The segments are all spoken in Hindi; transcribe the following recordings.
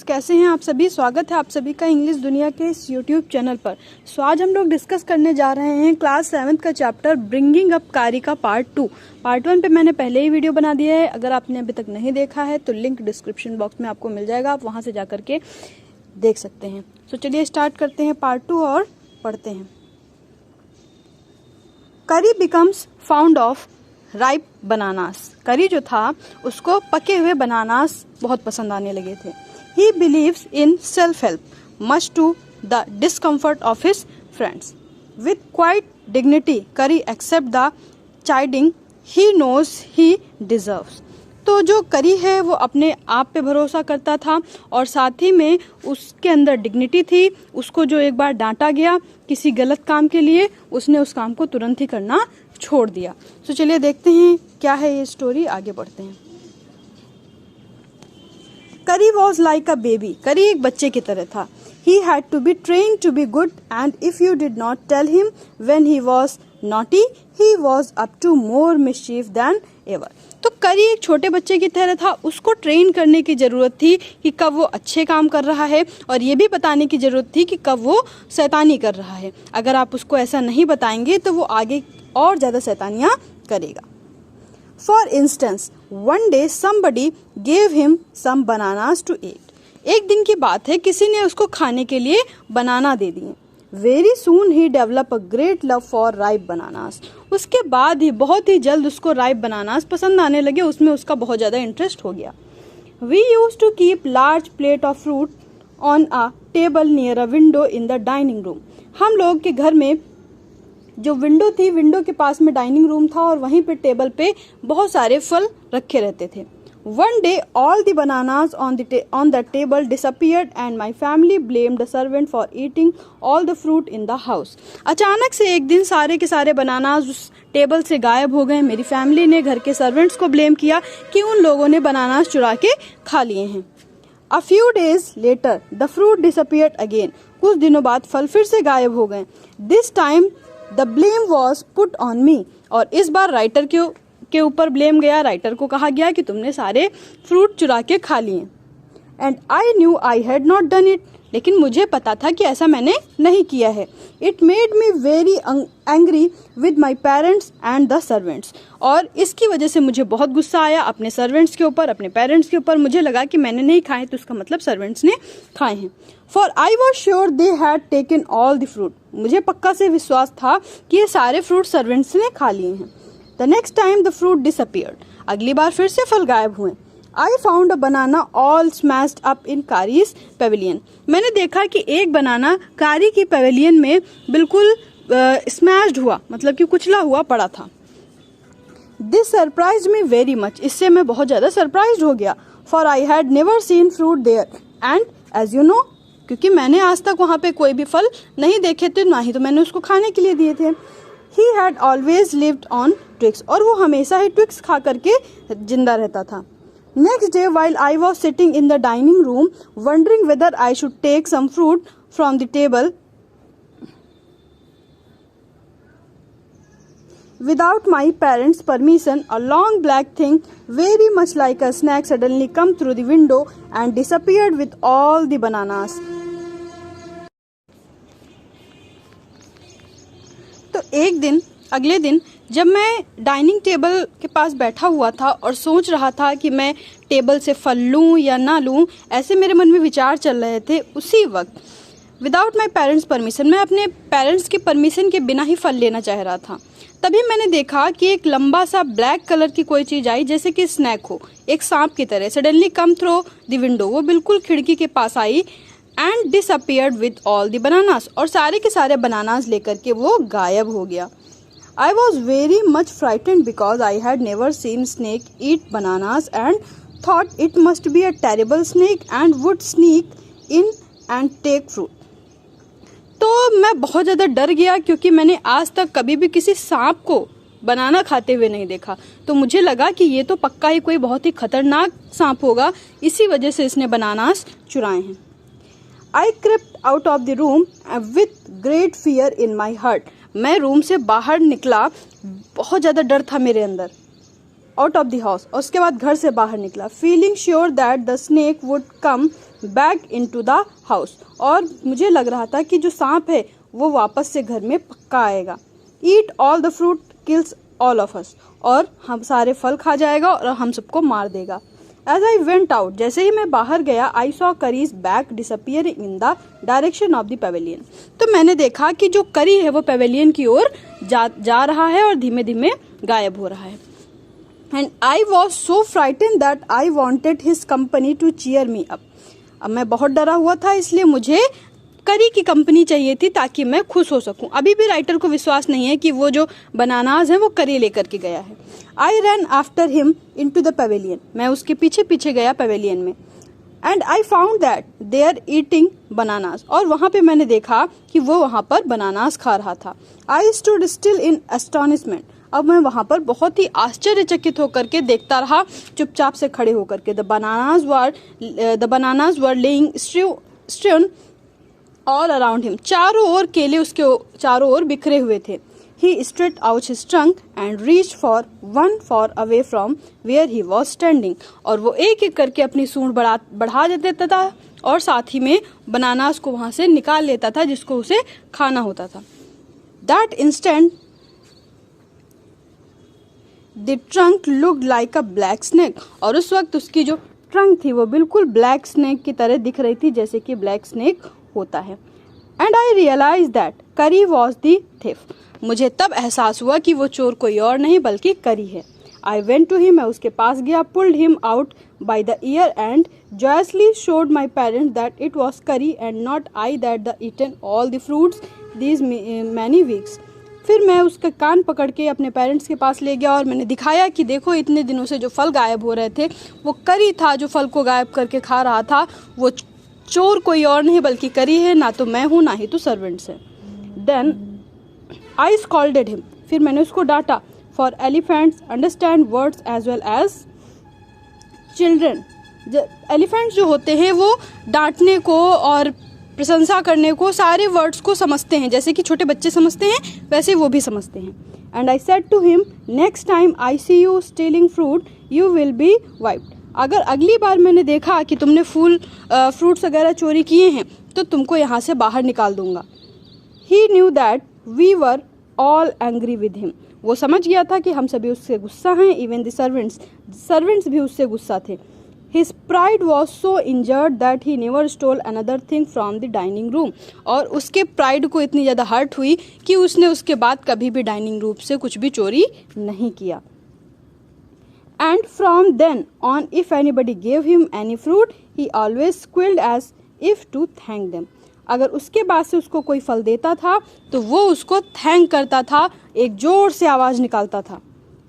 कैसे हैं आप सभी। स्वागत है आप सभी का इंग्लिश दुनिया के इस यूट्यूब चैनल पर। सो आज हम लोग डिस्कस करने जा रहे हैं क्लास 7 का चैप्टर ब्रिंगिंग अप कारी का पार्ट 2। पार्ट 1 पे मैंने पहले ही वीडियो बना दिया है। अगर आपने अभी तक नहीं देखा है तो लिंक डिस्क्रिप्शन बॉक्स में आपको मिल जाएगा, आप वहां से जा करके देख सकते हैं। सो चलिए स्टार्ट करते हैं पार्ट 2 और पढ़ते हैं। करी becomes found of ripe bananas. करी जो था उसको पके हुए बनानास बहुत पसंद आने लगे थे। He believes in self-help, much to the discomfort of his friends. With quiet dignity, Curry accepts the chiding he knows he deserves. तो जो करी है वो अपने आप पे भरोसा करता था और साथ ही में उसके अंदर डिग्निटी थी। उसको जो एक बार डांटा गया किसी गलत काम के लिए, उसने उस काम को तुरंत ही करना छोड़ दिया। तो चलिए देखते हैं क्या है ये स्टोरी, आगे बढ़ते हैं। करी वॉज लाइक अ बेबी। करी एक बच्चे की तरह था। He had to be trained to be good, and if you did not tell him when he was naughty, he was up to more mischief than ever. तो करी एक छोटे बच्चे की तरह था। उसको ट्रेन करने की जरूरत थी कि कब वो अच्छे काम कर रहा है और ये भी बताने की जरूरत थी कि कब वो शैतानी कर रहा है। अगर आप उसको ऐसा नहीं बताएंगे तो वो आगे और ज्यादा शैतानियां करेगा। For instance, one day somebody gave him some bananas to eat. एक दिन की बात है, किसी ने उसको खाने के लिए बनाना दे दिए। Very soon he developed a great love for ripe bananas. उसके बाद ही बहुत ही जल्द उसको ripe bananas पसंद आने लगे, उसमें उसका बहुत ज़्यादा इंटरेस्ट हो गया। We used to keep large plate of fruit on a table near a window in the dining room. हम लोग के घर में जो विंडो थी, विंडो के पास में डाइनिंग रूम था और वहीं पे टेबल पे बहुत सारे फल रखे रहते थे। One day all the bananas on the table disappeared and my family blamed the servant for eating all the fruit in the house. अचानक से एक दिन सारे के सारे बनानास उस टेबल से गायब हो गए। मेरी फैमिली ने घर के सर्वेंट्स को ब्लेम किया कि उन लोगों ने बनानास चुरा के खा लिए हैं। A few days later the fruit disappeared again. कुछ दिनों बाद फल फिर से गायब हो गए। This time The blame was put on me. और इस बार राइटर के ऊपर ब्लेम गया। राइटर को कहा गया कि तुमने सारे फ्रूट चुरा के खा लिए। And I knew I had not done it. लेकिन मुझे पता था कि ऐसा मैंने नहीं किया है। It made me very angry with my parents and the servants. और इसकी वजह से मुझे बहुत गुस्सा आया अपने सर्वेंट्स के ऊपर, अपने पेरेंट्स के ऊपर। मुझे लगा कि मैंने नहीं खाए तो उसका मतलब सर्वेंट्स ने खाए हैं। For I was sure they had taken all the fruit. मुझे पक्का से विश्वास था कि ये सारे फ्रूट सर्वेंट्स ने खा लिए हैं। The next time the fruit disappeared. अगली बार फिर से फल गायब हुए। I found a banana all smashed up in Kari's pavilion. मैंने देखा कि एक बनाना कारी की पेविलियन में बिल्कुल स्मैश्ड हुआ, मतलब कि कुचला हुआ पड़ा था। This surprised me very much. इससे मैं बहुत ज़्यादा सरप्राइज्ड हो गया। For I had never seen fruit there. And as you know, क्योंकि मैंने आज तक वहाँ पे कोई भी फल नहीं देखे थे, ना ही तो मैंने उसको खाने के लिए दिए थे। He had always lived on twigs. और वो हमेशा ही ट्विक्स खा करके जिंदा रहता था। Next day, while I was sitting in the dining room, wondering whether I should take some fruit from the table, without my parents' permission, a long black thing, very much like a snake, suddenly come through the window and disappeared with all the bananas. तो एक दिन, अगले दिन जब मैं डाइनिंग टेबल के पास बैठा हुआ था और सोच रहा था कि मैं टेबल से फल लूं या ना लूं, ऐसे मेरे मन में विचार चल रहे थे। उसी वक्त विदाउट माई पेरेंट्स परमिशन, मैं अपने पेरेंट्स की परमिशन के बिना ही फल लेना चाह रहा था। तभी मैंने देखा कि एक लंबा सा ब्लैक कलर की कोई चीज आई, जैसे कि स्नैक हो, एक सांप की तरह। Suddenly come through the window, वो बिल्कुल खिड़की के पास आई and disappeared with all the bananas. और सारे के सारे बनानास लेकर के वो गायब हो गया। I was very much frightened because I had never seen snake eat bananas and thought it must be a terrible snake and would sneak in and take fruit. तो मैं बहुत ज़्यादा डर गया क्योंकि मैंने आज तक कभी भी किसी सांप को बनाना खाते हुए नहीं देखा। तो मुझे लगा कि ये तो पक्का ही कोई बहुत ही खतरनाक सांप होगा, इसी वजह से इसने बनानास चुराए हैं। I crept out of the room with great fear in my heart. मैं रूम से बाहर निकला, बहुत ज़्यादा डर था मेरे अंदर। आउट ऑफ द हाउस, और उसके बाद घर से बाहर निकला। Feeling sure that the snake would come back into the house. और मुझे लग रहा था कि जो सांप है वो वापस से घर में पक्का आएगा. Eat all the fruit, kills all of us. और हम सारे फल खा जाएगा और हम सबको मार देगा. As I went out, जैसे ही मैं बाहर गया, I saw Curry's back disappearing in the direction of the pavilion. तो मैंने देखा कि जो करी है वो पेवेलियन की ओर जा रहा है और धीमे धीमे गायब हो रहा है. And I was so frightened that I wanted his company to cheer me up. अब मैं बहुत डरा हुआ था, इसलिए मुझे करी की कंपनी चाहिए थी ताकि मैं खुश हो सकूं. अभी भी राइटर को विश्वास नहीं है कि वो जो बनानाज है वो करी लेकर के गया है. I ran after him into the pavilion. मैं उसके पीछे पीछे गया पेवेलियन में. And I found that they are eating bananas. और वहाँ पे मैंने देखा कि वो वहाँ पर बनानास खा रहा था. I stood still in astonishment. अब मैं वहाँ पर बहुत ही आश्चर्यचकित होकर के देखता रहा, चुपचाप से खड़े होकर के. The bananas were laying strewn all around him. चारों ओर केले उसके चारों ओर बिखरे हुए थे. He stretched out his trunk and reached for one far away from where he was standing. और वो एक एक करके अपनी सूंड बढ़ा देता था और साथ ही में बनानास को वहां से निकाल लेता था जिसको उसे खाना होता था. That instant the trunk looked like a black snake. और उस वक्त उसकी जो ट्रंक थी वो बिल्कुल ब्लैक स्नेक की तरह दिख रही थी, जैसे कि ब्लैक स्नेक होता है. And I realized that Curry was the thief. मुझे तब एहसास हुआ कि वो चोर कोई और नहीं बल्कि करी है. I went to him. मैं उसके पास गया. Pulled him out by the ear and joyously showed my parents that it was Curry and not I that had eaten all the fruits these many weeks. फिर मैं उसका कान पकड़ के अपने पेरेंट्स के पास ले गया और मैंने दिखाया कि देखो इतने दिनों से जो फल गायब हो रहे थे वो करी था जो फल को गायब करके खा रहा था. वो चोर कोई और नहीं बल्कि करी है, ना तो मैं हूँ ना ही तो सर्वेंट्स है. Then I scolded him. फिर मैंने उसको डांटा. For elephants understand words as well as children. Elephants जो होते हैं वो डांटने को और प्रशंसा करने को सारे वर्ड्स को समझते हैं, जैसे कि छोटे बच्चे समझते हैं वैसे वो भी समझते हैं. And I said to him, next time I see you stealing fruit, you will be wiped. अगर अगली बार मैंने देखा कि तुमने फ्रूट्स वगैरह चोरी किए हैं तो तुमको यहाँ से बाहर निकाल दूंगा. He knew that we were all angry with him. वो समझ गया था कि हम सभी उससे गुस्सा हैं. Even the servants भी उससे गुस्सा थे. His pride was so injured that he never stole another thing from the dining room. और उसके प्राइड को इतनी ज़्यादा हर्ट हुई कि उसने उसके बाद कभी भी डाइनिंग रूम से कुछ भी चोरी नहीं किया. And from then on, if anybody gave him any fruit, he always squealed as if to thank them. अगर उसके बाद से उसको कोई फल देता था तो वो उसको थैंक करता था, एक जोर से आवाज निकालता था.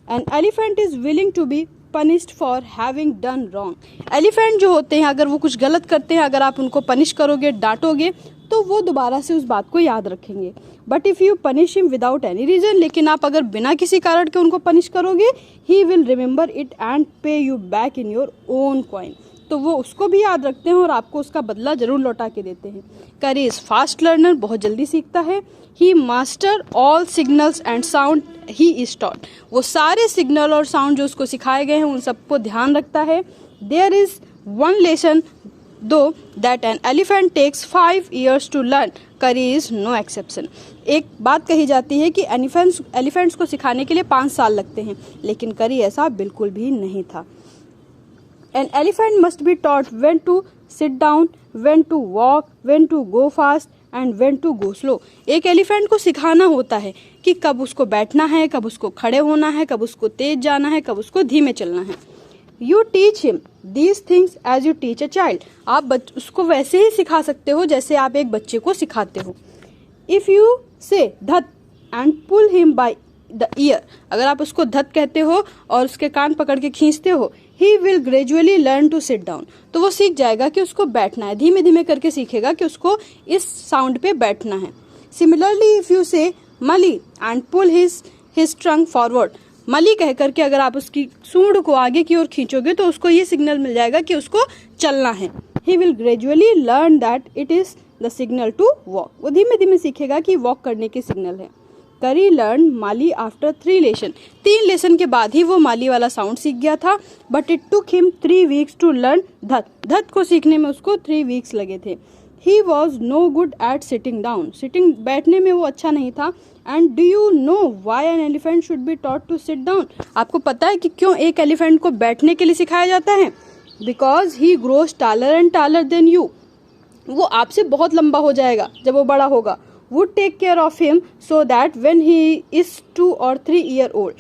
An elephant is willing to be punished for having done wrong. Elephant जो होते हैं अगर वो कुछ गलत करते हैं, अगर आप उनको पनिश करोगे, डांटोगे तो वो दोबारा से उस बात को याद रखेंगे. But if you punish him without any reason, लेकिन आप अगर बिना किसी कारण के उनको पनिश करोगे, he will remember it and pay you back in your own coin. तो वो उसको भी याद रखते हैं और आपको उसका बदला जरूर लौटा के देते हैं. करी इज फास्ट लर्नर, बहुत जल्दी सीखता है. He master all signals and sound he is taught. वो सारे सिग्नल और साउंड जो उसको सिखाए गए हैं उन सबको ध्यान रखता है. There is one lesson though that an elephant takes 5 years to learn, curry is no exception. एक बात कही जाती है कि एलिफेंट्स को सिखाने के लिए 5 साल लगते हैं, लेकिन करी ऐसा बिल्कुल भी नहीं था. An elephant must be taught when to sit down, when to walk, when to go fast and when to go slow. एक एलिफेंट को सिखाना होता है कि कब उसको बैठना है, कब उसको खड़े होना है, कब उसको तेज जाना है, कब उसको धीमे चलना है. You teach him these things as you teach a child. आप उसको वैसे ही सिखा सकते हो जैसे आप एक बच्चे को सिखाते हो. If you say धत and pull him by the ear, अगर आप उसको धत कहते हो और उसके कान पकड़ के खींचते हो, he will gradually learn to sit down. तो वो सीख जाएगा कि उसको बैठना है, धीमे धीमे करके सीखेगा कि उसको इस साउंड पे बैठना है. Similarly, if you say Mali and pull his trunk forward, मली कह करके अगर आप उसकी सूंड को आगे की ओर खींचोगे तो उसको ये सिग्नल मिल जाएगा कि उसको चलना है. He will gradually learn that it is the signal to walk. वो धीमे धीमे सीखेगा कि वॉक करने की सिग्नल है. करी लर्न माली आफ्टर 3 लेसन। 3 लेसन के बाद ही वो माली वाला साउंड सीख गया था। But it took him 3 weeks to learn that. That को सीखने में उसको 3 वीक्स लगे थे। He was no good at sitting down. Sitting बैठने में वो अच्छा नहीं था। And do you know why an elephant should be taught to sit down. आपको पता है कि क्यों एक एलिफेंट को बैठने के लिए सिखाया जाता है? Because he grows taller and taller than you. वो आपसे बहुत लंबा हो जाएगा जब वो बड़ा होगा। Would take care of him so that when he is 2 or 3 years old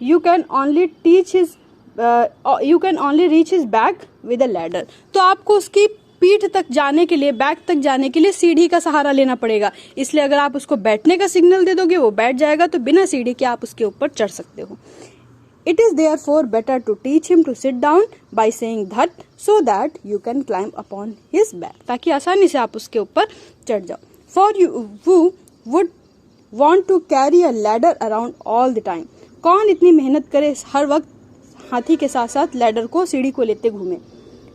you can only reach his back with a ladder। तो आपको उसकी पीठ तक जाने के लिए, बैक तक जाने के लिए सीढ़ी का सहारा लेना पड़ेगा। इसलिए अगर आप उसको बैठने का सिग्नल दे दोगे वो बैठ जाएगा, तो बिना सीढ़ी के आप उसके ऊपर चढ़ सकते हो। It is therefore better to teach him to sit down by saying that so that you can climb upon his back। ताकि आसानी से आप उसके ऊपर चढ़ जाओ। For you who would want to carry a ladder around all the time। कौन इतनी मेहनत करे हर वक्त हाथी के साथ साथ लैडर को, सीढ़ी को लेते घूमे।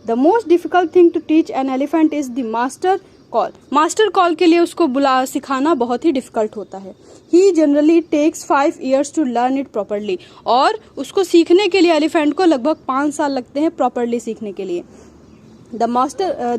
The most difficult thing to teach an elephant is the master call। Master call के लिए उसको सिखाना बहुत ही डिफिकल्ट होता है। He generally takes 5 years to learn it properly। और उसको सीखने के लिए एलिफेंट को लगभग 5 साल लगते हैं प्रॉपरली सीखने के लिए। The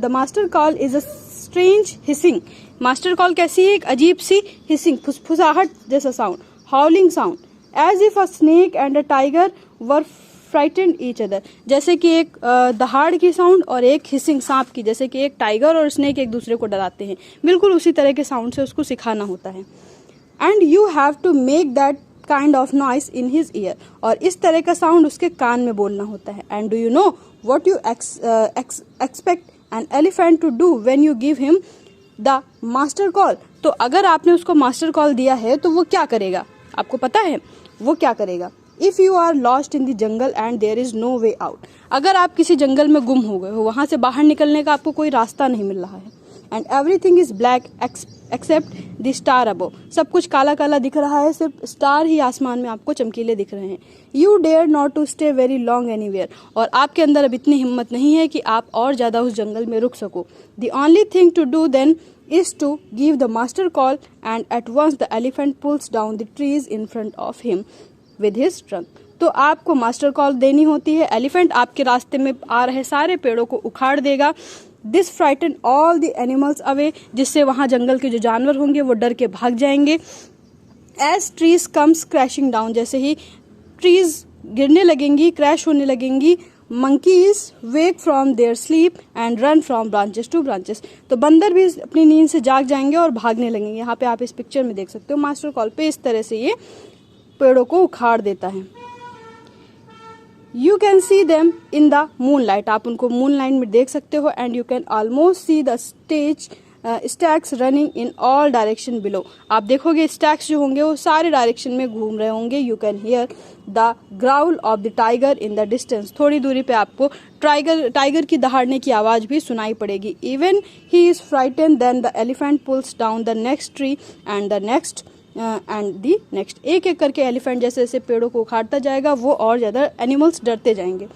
master call is a strange hissing। Master call कैसी है? एक अजीब सी हिसिंग, फुसफुसाहट जैसा sound, howling sound, as if a snake and a tiger were frightened each other. जैसे कि एक दहाड़ की साउंड और एक हिसिंग सांप की, जैसे कि एक टाइगर और स्नेक एक दूसरे को डराते हैं, बिल्कुल उसी तरह के साउंड से उसको सिखाना होता है। And you have to make that kind of noise in his ear. और इस तरह का साउंड उसके कान में बोलना होता है। And do you know what you expect an elephant to do when you give him the master call. तो अगर आपने उसको मास्टर कॉल दिया है तो वो क्या करेगा? आपको पता है वो क्या करेगा? If you are lost in the jungle and there is no way out. अगर आप किसी जंगल में गुम हो गए हो, वहां से बाहर निकलने का आपको कोई रास्ता नहीं मिल रहा है, and everything is black except the star above. सब कुछ काला काला दिख रहा है, सिर्फ स्टार ही आसमान में आपको चमकीले दिख रहे हैं। You dare not to stay very long anywhere. और आपके अंदर अब इतनी हिम्मत नहीं है कि आप और ज्यादा उस जंगल में रुक सको। The only thing to do then is to give the master call, and at once the elephant pulls down the trees in front of him with his trunk। तो आपको मास्टर कॉल देनी होती है। एलिफेंट आपके रास्ते में आ रहे सारे पेड़ों को उखाड़ देगा। This frighten all the animals away. जिससे वहां जंगल के जो जानवर होंगे वो डर के भाग जाएंगे। As trees comes crashing down. जैसे ही ट्रीज गिरने लगेंगी, क्रैश होने लगेंगी, monkeys wake from their sleep and run from branches to branches। तो बंदर भी अपनी नींद से जाग जाएंगे और भागने लगेंगे। यहाँ पे आप इस पिक्चर में देख सकते हो मास्टर कॉल पे इस तरह से ये पेड़ों को उखाड़ देता है। You can see them in the moonlight। आप उनको मूनलाइट में देख सकते हो। And you can almost see the stacks running in all direction below। आप देखोगे स्टैक्स जो होंगे वो सारे डायरेक्शन में घूम रहे होंगे। You can hear the growl of the tiger in the distance। थोड़ी दूरी पे आपको टाइगर की दहाड़ने की आवाज भी सुनाई पड़ेगी। Even he is frightened, then the elephant pulls down the next tree and the next and the next. एक एक करके एलिफेंट जैसे जैसे पेड़ों को उखाड़ता जाएगा वो और ज्यादा एनिमल्स डरते जाएंगे।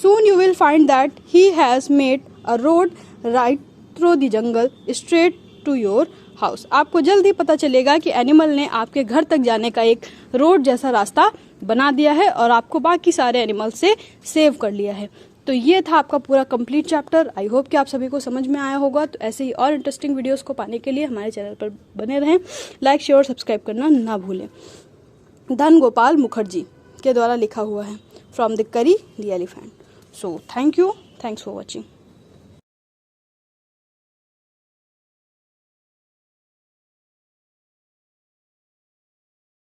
Soon you will find that he has made a road right through the jungle straight to your house. आपको जल्दी पता चलेगा कि एनिमल ने आपके घर तक जाने का एक रोड जैसा रास्ता बना दिया है और आपको बाकी सारे एनिमल से सेव कर लिया है। तो ये था आपका पूरा कंप्लीट चैप्टर। आई होप कि आप सभी को समझ में आया होगा। तो ऐसे ही और इंटरेस्टिंग वीडियोस को पाने के लिए हमारे चैनल पर बने रहें। लाइक शेयर और सब्सक्राइब करना ना भूलें। धन गोपाल मुखर्जी के द्वारा लिखा हुआ है फ्रॉम द करी the elephant. So thank you, thanks for watching.